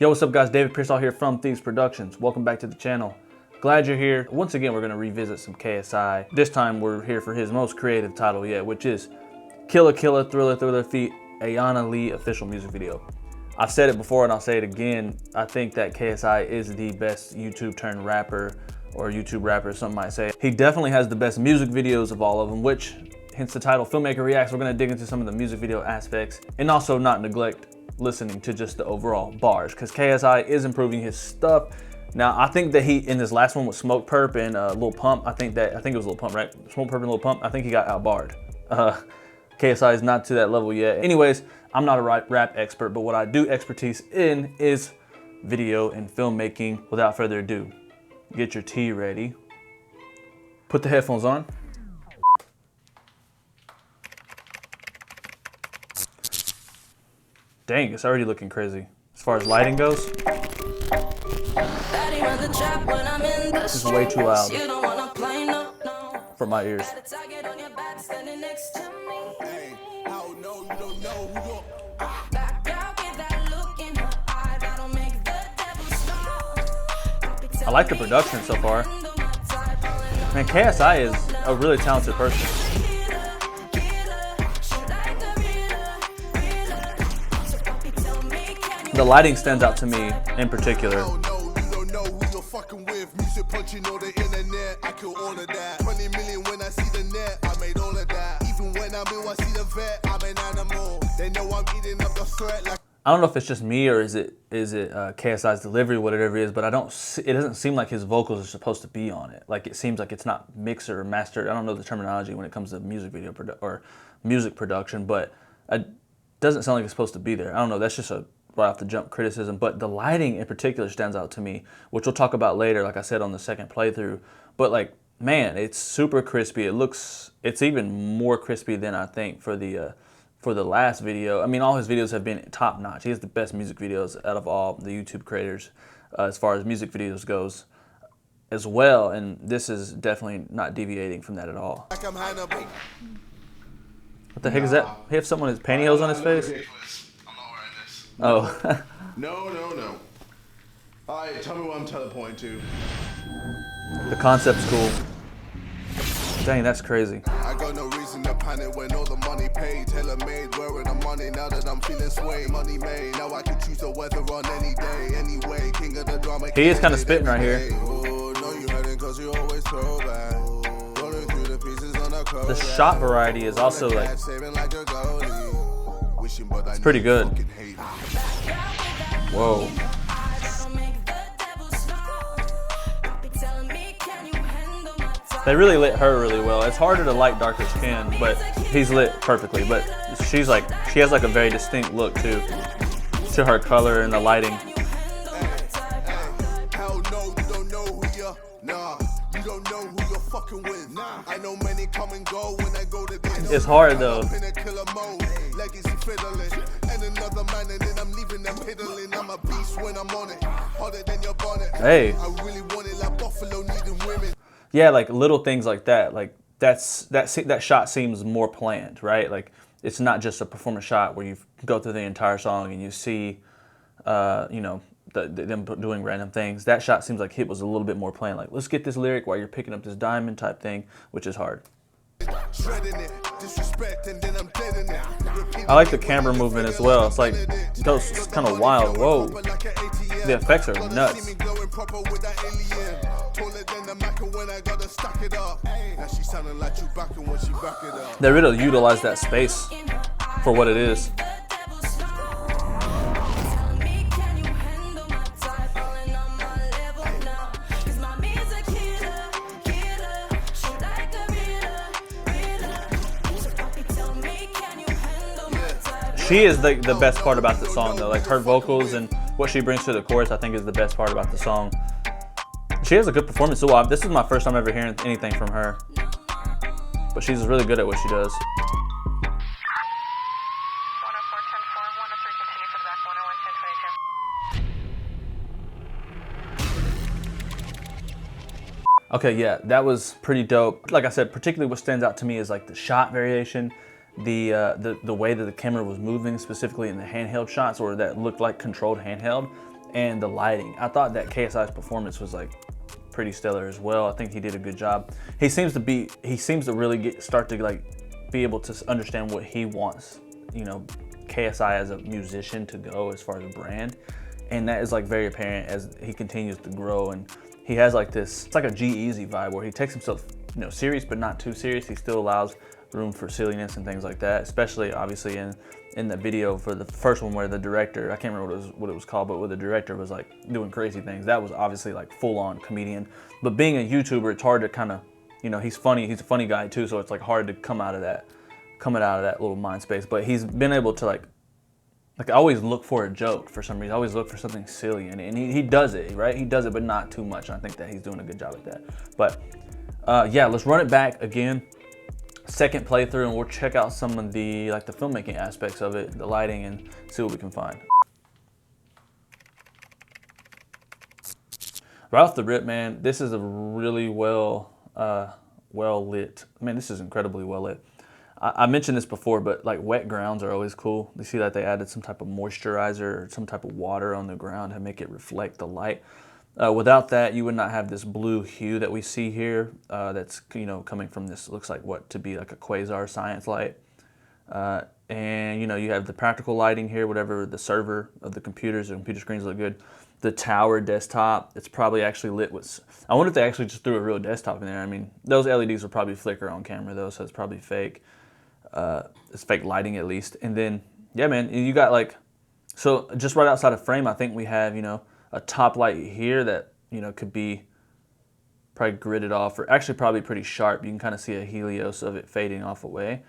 Yo, what's up guys? David Piersaul here from Thieves Productions. Welcome back to the channel. Glad you're here. Once again, we're gonna revisit some KSI. This time we're here for his most creative title yet, which is Killa Thrilla Thriller feat. Ayana Lee official music video. I've said it before and I'll say it again. I think that KSI is the best YouTube turned rapper, or YouTube rapper, some might say. He definitely has the best music videos of all of them, which hence the title Filmmaker Reacts. We're gonna dig into some of the music video aspects and also not neglect listening to just the overall bars, because KSI is improving his stuff. Now, I think that he, in this last one with Smoke Perp and Lil Pump, I think it was Lil Pump, right? Smoke Perp and Lil Pump, I think he got outbarred. KSI is not to that level yet. Anyways, I'm not a rap expert, but what I do expertise in is video and filmmaking. Without further ado, get your tea ready. Put the headphones on. Dang, it's already looking crazy. As far as lighting goes, this is way too loud for my ears. I like the production so far. Man, KSI is a really talented person. The lighting stands out to me in particular. I don't know if it's just me or is it KSI's delivery, whatever it is, but it doesn't seem like his vocals are supposed to be on it. Like, it seems like it's not mixed or mastered. I don't know the terminology when it comes to music video or music production, but it doesn't sound like it's supposed to be there. I don't know. That's just a right off the jump criticism, but the lighting in particular stands out to me, which we'll talk about later, like I said on the second playthrough. But like, man, it's super crispy. It's even more crispy than I think for the last video. I mean, all his videos have been top notch. He has the best music videos out of all the YouTube creators as far as music videos goes as well, and this is definitely not deviating from that at all. What the heck is that? He have someone with his pantyhose on his face? Oh. No. All right, tell me what I'm teleporting to. The concept's cool. Dang, that's crazy. I got no reason to panic when all the money paid. Tailor-made, wearing the money now that I'm feeling sway. Money made, now I can choose the weather on any day. Anyway, king of the drama. He is kind of spitting right here. The shot variety is also like, it's pretty good. Whoa. They really lit her really well. It's harder to light darker skin, but he's lit perfectly. But she has like a very distinct look to her color and the lighting. It's hard though. Hey. Yeah, like little things like that. Like that shot seems more planned, right? Like it's not just a performance shot where you go through the entire song and you see, you know, them doing random things. That shot seems like it was a little bit more planned. Like, let's get this lyric while you're picking up this diamond type thing, which is hard. I like the camera movement as well. It's like, it goes kind of wild. Whoa. The effects are nuts. They really utilize that space for what it is. She is the best part about the song though. Like her vocals and what she brings to the chorus, I think is the best part about the song. She has a good performance. So this is my first time ever hearing anything from her, but she's really good at what she does. Okay, yeah, that was pretty dope. Like I said, particularly what stands out to me is like the shot variation, the way that the camera was moving, specifically in the handheld shots, or that looked like controlled handheld. and the lighting. I thought that KSI's performance was like pretty stellar as well. I think he did a good job. He seems to really start to like be able to understand what he wants, you know, KSI as a musician to go as far as a brand. And that is like very apparent as he continues to grow, and he has like this, it's like a G-Eazy vibe where he takes himself, you know, serious but not too serious. He still allows room for silliness and things like that, especially obviously in the video for the first one where the director, I can't remember what it was called, but where the director was like doing crazy things. That was obviously like full-on comedian. But being a YouTuber, it's hard to kind of, you know, he's funny, he's a funny guy too, so it's like hard to come out of that little mind space. But he's been able to like I always look for a joke for some reason. I always look for something silly, and he does it, right? He does it, but not too much. And I think that he's doing a good job at that. But yeah, let's run it back again. Second playthrough, and we'll check out some of the filmmaking aspects of it, the lighting, and see what we can find. Right off the rip, man, this is a really well lit. Man, this is incredibly well lit. I mentioned this before, but like wet grounds are always cool. You see that they added some type of moisturizer or some type of water on the ground to make it reflect the light. Without that, you would not have this blue hue that we see here. That's, you know, coming from this, looks like what to be like a quasar science light. And you know, you have the practical lighting here, whatever the server of the computers or computer screens look good. The tower desktop, it's probably actually lit with, I wonder if they actually just threw a real desktop in there. I mean, those LEDs will probably flicker on camera though, so it's probably fake. It's fake lighting at least. And then, yeah, man, you got like, so just right outside of frame, I think we have, you know, a top light here that, you know, could be probably gridded off, or actually probably pretty sharp. You can kind of see a helios of it fading off away.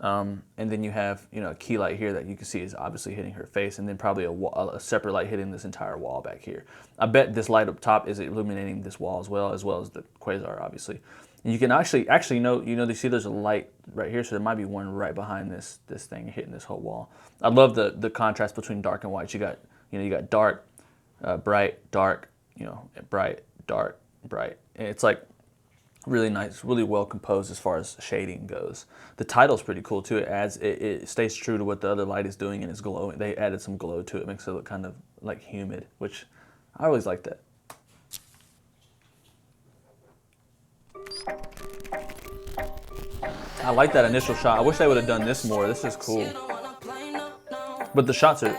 And then you have, you know, a key light here that you can see is obviously hitting her face, and then probably a separate light hitting this entire wall back here. I bet this light up top is illuminating this wall as well as the quasar, obviously. And you can actually know, you see there's a light right here, so there might be one right behind this thing hitting this whole wall. I love the contrast between dark and white. You got dark, bright, dark, you know, bright, dark, bright. And it's like really nice, really well composed as far as shading goes. The title's pretty cool too. It stays true to what the other light is doing, and it's glowing. They added some glow to it, makes it look kind of like humid, which I always like that. I like that initial shot. I wish they would have done this more. This is cool. But the shots are,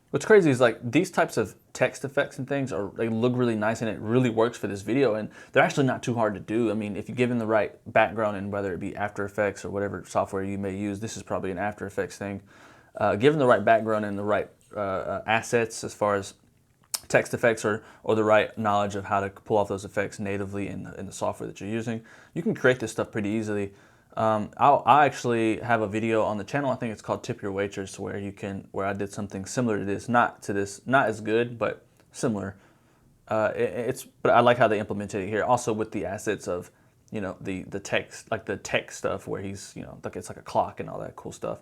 What's crazy is like these types of text effects and things they look really nice, and it really works for this video, and they're actually not too hard to do. I mean, if you give them the right background, and whether it be After Effects or whatever software you may use, this is probably an After Effects thing. Give them the right background and the right assets as far as text effects or the right knowledge of how to pull off those effects natively in the software that you're using, you can create this stuff pretty easily. I actually have a video on the channel. I think it's called Tip Your Waitress, where I did something similar to this, not as good, but similar. But I like how they implemented it here. Also with the assets of, you know, the text, like the text stuff where he's, you know, like it's like a clock and all that cool stuff,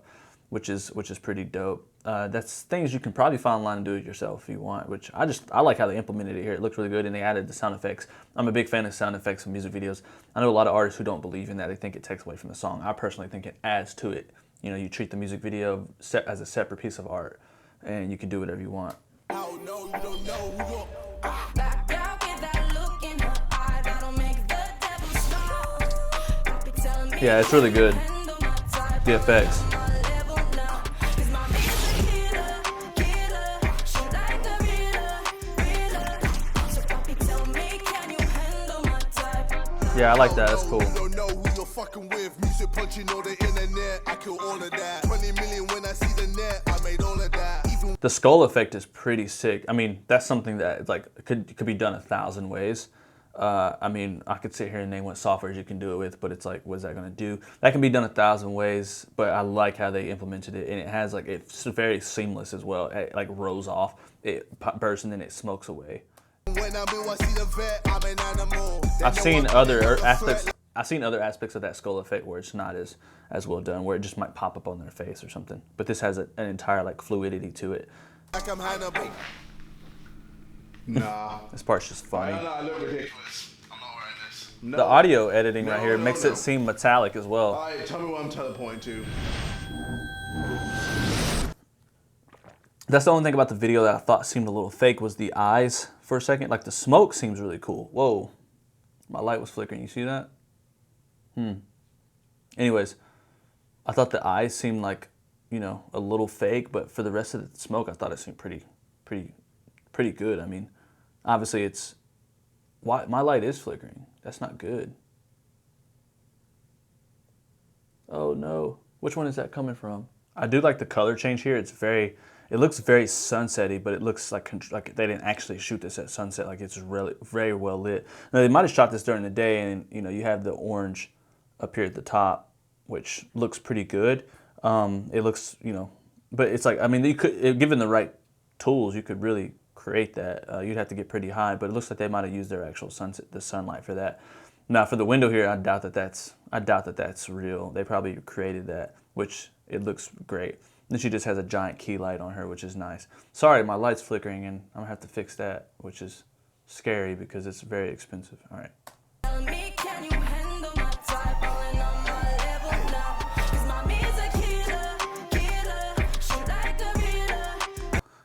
which is pretty dope. That's things you can probably find online and do it yourself if you want, which I like how they implemented it here. It looked really good, and they added the sound effects. I'm a big fan of sound effects in music videos. I know a lot of artists who don't believe in that. They think it takes away from the song. I personally think it adds to it. You know, you treat the music video as a separate piece of art, and you can do whatever you want. Yeah, it's really good. The effects. Yeah, I like that. That's cool. The skull effect is pretty sick. I mean, that's something that like could be done 1,000 ways. I mean, I could sit here and name what softwares you can do it with, but it's like, what is that going to do? That can be done 1,000 ways, but I like how they implemented it, and it has like, it's very seamless as well. It like rolls off, it bursts, and then it smokes away. I've seen other aspects of that skull effect where it's not as well done, where it just might pop up on their face or something. But this has an entire like fluidity to it. Nah. This part's just funny. I look ridiculous. I'm not wearing this. No. The audio editing right here makes it seem metallic as well. Alright, tell me what I'm teleporting to. That's the only thing about the video that I thought seemed a little fake was the eyes for a second. Like the smoke seems really cool. Whoa, my light was flickering. You see that? Anyways, I thought the eyes seemed like, you know, a little fake, but for the rest of the smoke, I thought it seemed pretty good. I mean, obviously it's, why my light is flickering. That's not good. Oh no, which one is that coming from? I do like the color change here. It looks very sunsetty, but it looks like they didn't actually shoot this at sunset. Like it's really very well lit. Now they might have shot this during the day, and you know you have the orange up here at the top, which looks pretty good. It looks, you know, but it's like, I mean, you could, given the right tools, you could really create that. You'd have to get pretty high, but it looks like they might have used their actual sunlight for that. Now for the window here, I doubt that that's real. They probably created that, which it looks great. Then she just has a giant key light on her, which is nice. Sorry, my light's flickering, and I'm gonna have to fix that, which is scary because it's very expensive. All right.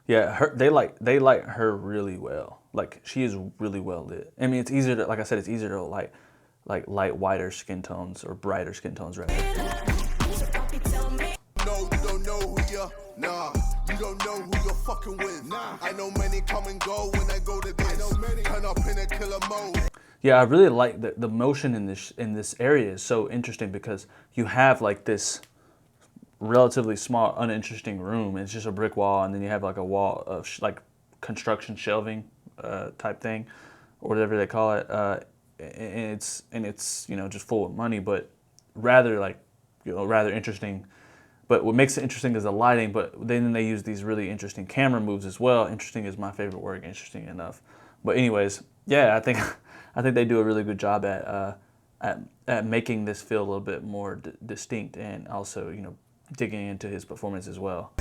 Yeah, they light her really well. Like she is really well lit. I mean, it's easier to, like I said, it's easier to light whiter skin tones or brighter skin tones rather. No, you don't know who you're, nah. You don't know who you're fucking with. Nah. I know many come and go when I go to this. I know many turn up in a killer mode. Yeah, I really like the motion in this area is so interesting because you have like this relatively small, uninteresting room. It's just a brick wall, and then you have like a wall of like construction shelving type thing, or whatever they call it. And it's you know just full of money, but rather interesting. But what makes it interesting is the lighting. But then they use these really interesting camera moves as well. Interesting is my favorite word. Interesting enough. But anyways, yeah, I think they do a really good job at making this feel a little bit more distinct, and also you know digging into his performance as well.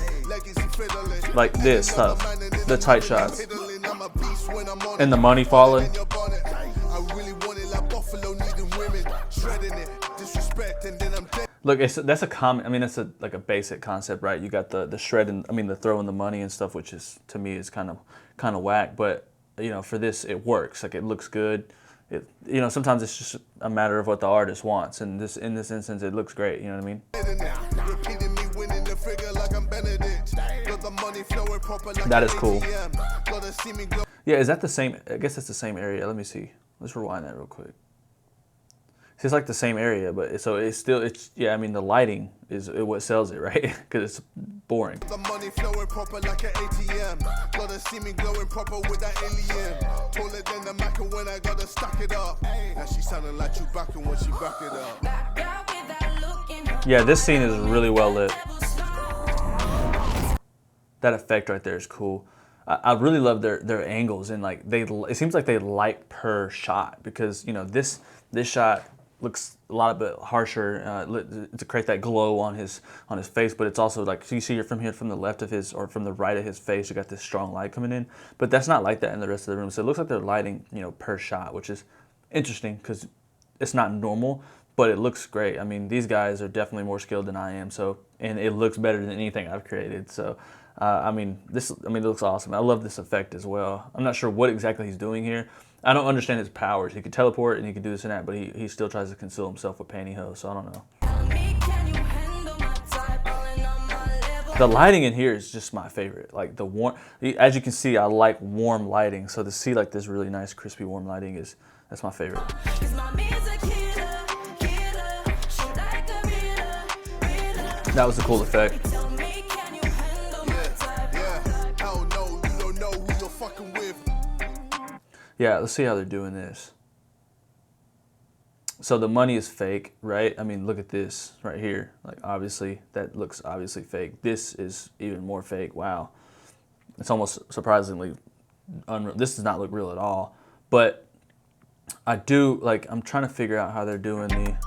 Like this stuff, the tight shots, and the money falling. Look, that's a common. I mean, that's like a basic concept, right? You got the shredding. I mean, the throwing the money and stuff, which is to me is kind of whack. But you know, for this, it works. Like it looks good. You know, sometimes it's just a matter of what the artist wants, and in this instance, it looks great. You know what I mean? That is cool. Yeah, is that the same? I guess that's the same area. Let me see. Let's rewind that real quick. It's like the same area, but so it's yeah. I mean, the lighting is what sells it, right? Because it's boring. The money flowing proper like an ATM. Gotta see me glowing proper with that alien. Taller than the Mac when I gotta stack it up. Now she sounding like Chewbacca when she back it up. Yeah, this scene is really well lit. That effect right there is cool. I really love their angles, and like it seems like they light per shot, because you know this shot looks a lot bit harsher to create that glow on his face, but it's also like, so you see from the left of his or from the right of his face, you got this strong light coming in, but that's not like that in the rest of the room. So it looks like they're lighting, you know, per shot, which is interesting because it's not normal, but it looks great. I mean, these guys are definitely more skilled than I am, so, and it looks better than anything I've created. So I mean, it looks awesome. I love this effect as well. I'm not sure what exactly he's doing here. I don't understand his powers. He can teleport and he can do this and that, but he still tries to conceal himself with pantyhose, so I don't know. The lighting in here is just my favorite. Like the warm, as you can see, I like warm lighting. So to see like this really nice, crispy, warm lighting that's my favorite. That was a cool effect. Yeah, let's see how they're doing this. So the money is fake, right? I mean, look at this right here. Like, obviously, that looks obviously fake. This is even more fake. Wow. It's almost surprisingly unreal. This does not look real at all. But I do, like, I'm trying to figure out how they're doing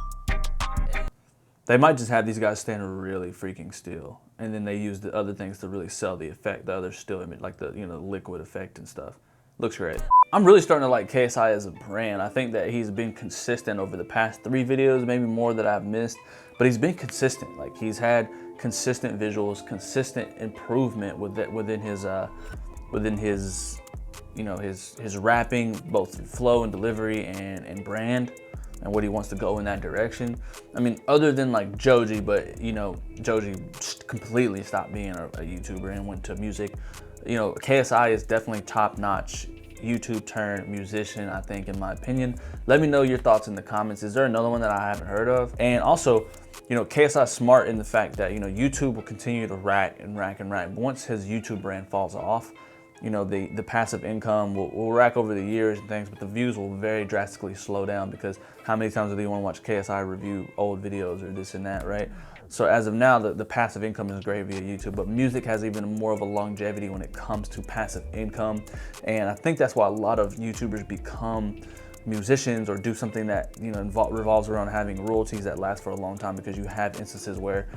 they might just have these guys stand really freaking still, and then they use the other things to really sell the effect, the other still image, like the, you know, liquid effect and stuff. Looks great. I'm really starting to like KSI as a brand. I think that he's been consistent over the past 3 videos, maybe more that I've missed. but he's been consistent. Like, he's had consistent visuals, consistent improvement within his you know, his rapping, both flow and delivery and brand, and what he wants to go in that direction. I mean, other than like Joji, but you know, Joji completely stopped being a YouTuber and went to music. You know, KSI is definitely top-notch YouTube turned musician, I think, in my opinion. Let me know your thoughts in the comments. Is there another one that I haven't heard of? And also, you know, KSI is smart in the fact that, you know, YouTube will continue to rack and rack and rack. Once his YouTube brand falls off, you know, the passive income will rack over the years and things, but the views will very drastically slow down, because how many times do you want to watch KSI review old videos or this and that, right? So as of now, the passive income is great via YouTube, but music has even more of a longevity when it comes to passive income. And I think that's why a lot of YouTubers become musicians or do something that, you know, revolves around having royalties that last for a long time, because you have instances where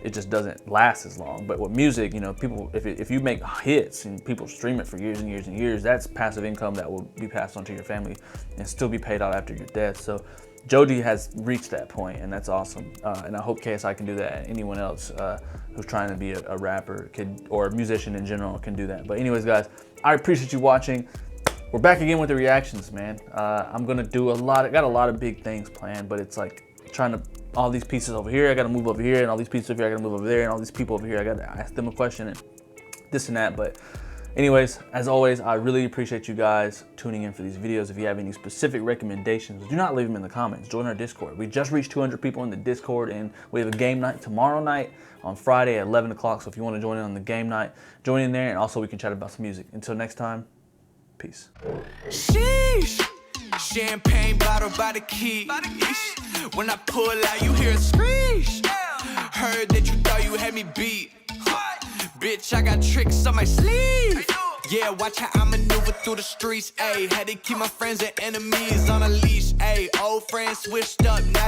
it just doesn't last as long. But with music, you know, people, if you make hits and people stream it for years and years and years, that's passive income that will be passed on to your family and still be paid out after your death. So Joji has reached that point, and that's awesome. And I hope KSI can do that, and anyone else who's trying to be a rapper or a musician in general can do that. But anyways, guys, I appreciate you watching. We're back again with the reactions, man. I'm gonna do got a lot of big things planned, but it's like trying to, all these pieces over here, I gotta move over here, and all these pieces over here, I gotta move over there, and all these people over here, I gotta ask them a question, and this and that. But anyways, as always, I really appreciate you guys tuning in for these videos. If you have any specific recommendations, do not leave them in the comments. Join our Discord. We just reached 200 people in the Discord, and we have a game night tomorrow night on Friday at 11 o'clock. So if you want to join in on the game night, join in there, and also we can chat about some music. Until next time, peace. Sheesh. Champagne bottle by the key. When I pull out, you hear a screech. Heard that you thought you had me beat. Bitch, I got tricks on my sleeve. Yeah, watch how I maneuver through the streets. Ayy, had to keep my friends and enemies on a leash. Ayy, old friends switched up, now they